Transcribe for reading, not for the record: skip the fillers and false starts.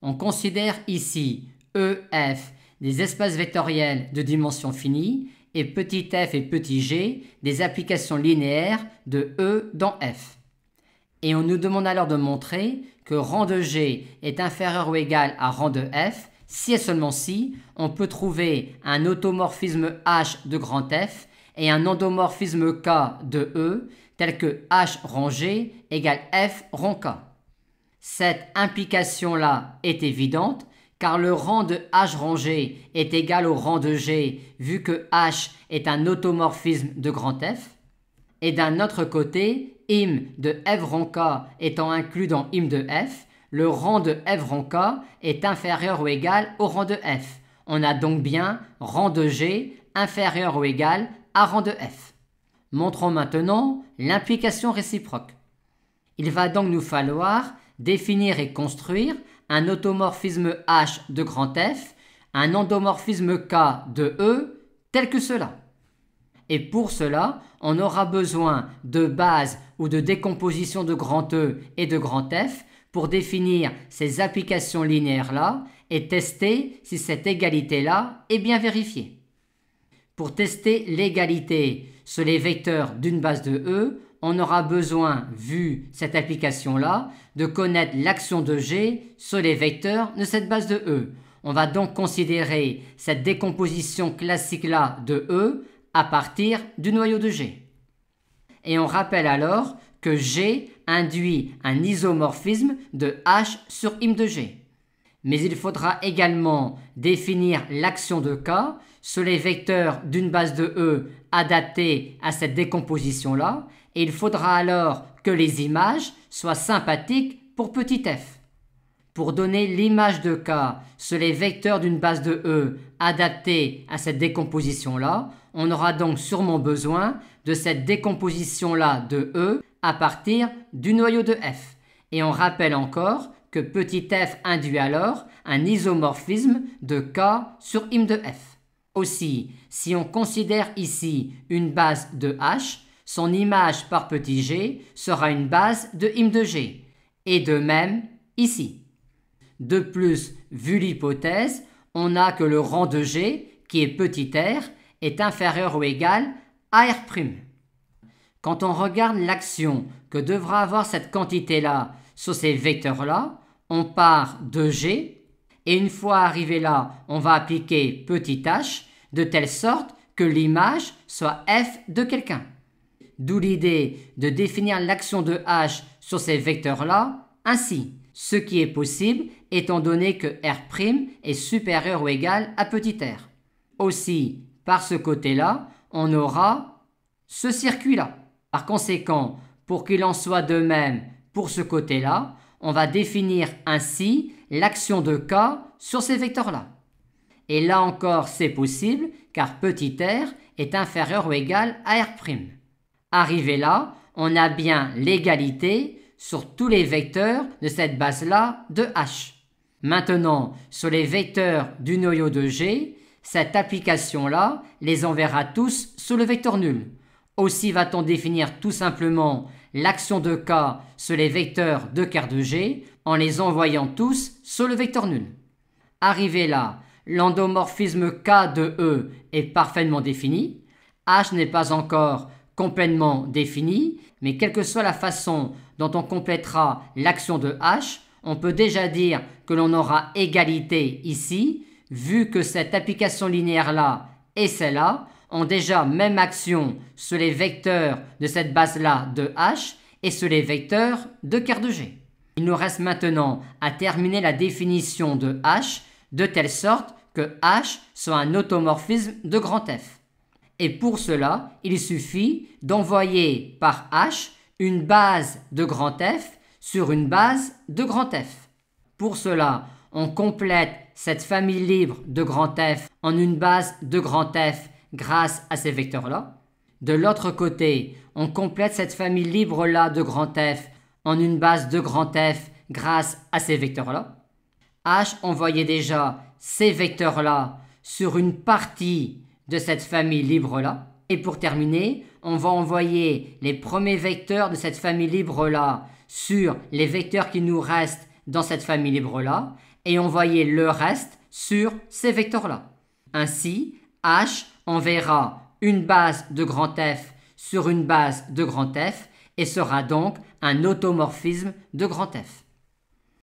on considère ici E, F des espaces vectoriels de dimension finie et petit f et petit g des applications linéaires de E dans F. Et on nous demande alors de montrer que rang de G est inférieur ou égal à rang de F si et seulement si on peut trouver un automorphisme H de grand F et un endomorphisme K de E tel que H rang G égale F rang K. Cette implication-là est évidente car le rang de H rang G est égal au rang de G vu que H est un automorphisme de grand F. Et d'un autre côté, im de F rang K étant inclus dans im de F, le rang de F rang K est inférieur ou égal au rang de F. On a donc bien rang de G inférieur ou égal à rang de F. Montrons maintenant l'implication réciproque. Il va donc nous falloir définir et construire un automorphisme H de grand F, un endomorphisme K de E, tel que cela. Et pour cela, on aura besoin de base ou de décomposition de grand E et de grand F pour définir ces applications linéaires-là et tester si cette égalité-là est bien vérifiée. Pour tester l'égalité sur les vecteurs d'une base de E, on aura besoin, vu cette application-là, de connaître l'action de G sur les vecteurs de cette base de E. On va donc considérer cette décomposition classique-là de E à partir du noyau de G. Et on rappelle alors que G induit un isomorphisme de H sur im de G. Mais il faudra également définir l'action de K sur les vecteurs d'une base de E adaptée à cette décomposition-là, et il faudra alors que les images soient sympathiques pour petit f. Pour donner l'image de K sur les vecteurs d'une base de E adaptée à cette décomposition-là, on aura donc sûrement besoin de cette décomposition-là de E à partir du noyau de F. Et on rappelle encore que petit f induit alors un isomorphisme de K sur im de F. Aussi, si on considère ici une base de H, son image par petit g sera une base de im de G. Et de même ici. De plus, vu l'hypothèse, on a que le rang de G, qui est petit r, est inférieur ou égal à R'. Quand on regarde l'action que devra avoir cette quantité-là sur ces vecteurs-là, on part de G, et une fois arrivé là, on va appliquer petit h, de telle sorte que l'image soit f de quelqu'un. D'où l'idée de définir l'action de h sur ces vecteurs-là ainsi, ce qui est possible étant donné que R' est supérieur ou égal à petit r. Aussi, par ce côté-là, on aura ce circuit-là. Par conséquent, pour qu'il en soit de même pour ce côté-là, on va définir ainsi l'action de K sur ces vecteurs-là. Et là encore, c'est possible car petit r est inférieur ou égal à R'. Arrivé là, on a bien l'égalité sur tous les vecteurs de cette base-là de H. Maintenant, sur les vecteurs du noyau de G, cette application-là les enverra tous sur le vecteur nul. Aussi va-t-on définir tout simplement l'action de K sur les vecteurs de quart de G en les envoyant tous sur le vecteur nul. Arrivé là, l'endomorphisme K de E est parfaitement défini. H n'est pas encore complètement défini, mais quelle que soit la façon dont on complétera l'action de H, on peut déjà dire que l'on aura égalité ici, vu que cette application linéaire-là et celle-là ont déjà même action sur les vecteurs de cette base-là de H et sur les vecteurs de quart de G. Il nous reste maintenant à terminer la définition de H de telle sorte que H soit un automorphisme de grand F. Et pour cela, il suffit d'envoyer par H une base de grand F sur une base de grand F. Pour cela, on complète cette famille libre de grand F en une base de grand F grâce à ces vecteurs-là. De l'autre côté, on complète cette famille libre-là de grand F en une base de grand F grâce à ces vecteurs-là. H envoyait déjà ces vecteurs-là sur une partie de cette famille libre-là. Et pour terminer, on va envoyer les premiers vecteurs de cette famille libre-là sur les vecteurs qui nous restent dans cette famille libre-là. et envoyer le reste sur ces vecteurs-là. Ainsi, H enverra une base de grand F sur une base de grand F et sera donc un automorphisme de grand F.